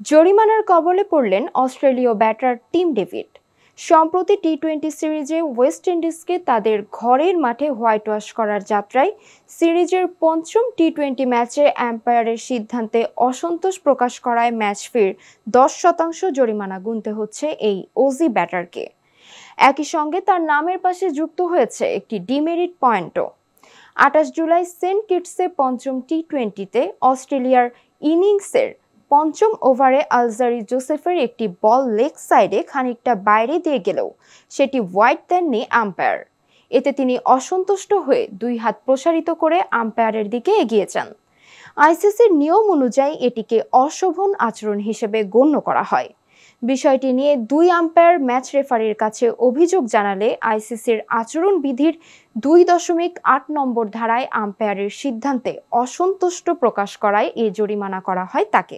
জরিমানার কবলে পড়লেন অস্ট্রেলীয় ব্যাটার টিম ডেভিড। সম্প্রতি টি-20 সিরিজে ওয়েস্ট ইন্ডিজকে তাদের ঘরের মাঠে হোয়াইট ওয়াশ করার যাত্রায় সিরিজের পঞ্চম টি-20 ম্যাচে আম্পায়ারের সিদ্ধান্তে অসন্তোষ প্রকাশ করায় ম্যাচ ফির 10% জরিমানা গুনতে হচ্ছে এই অজি ব্যাটারকে। একই সঙ্গে তার নামের পাশে যুক্ত হয়েছে একটি ডিমেরিট পয়েন্টও। 28 জুলাই সেন্ট কিটসে পঞ্চম টি-20তে অস্ট্রেলিয়ার ইনিংসের পঞ্চম ওভারে আলজারি জোসেফের একটি বল লেগ সাইডে খানিকটা বাইরে দিয়ে গেলেও সেটি ওয়াইড দেননি আম্পায়ার। এতে তিনি অসন্তুষ্ট হয়ে দুই হাত প্রসারিত করে আম্পায়ারের দিকে এগিয়ে যান। আইসিসির নিয়ম অনুযায়ী এটিকে অশোভন আচরণ হিসেবে গণ্য করা হয়। বিষয়টি নিয়ে দুই আম্পায়ার ম্যাচ রেফারির কাছে অভিযোগ জানালে আইসিসির আচরণ বিধির 2.8 নম্বর ধারায় আম্পায়ারের সিদ্ধান্তে অসন্তুষ্ট প্রকাশ করায় এ জরিমানা করা হয় তাকে।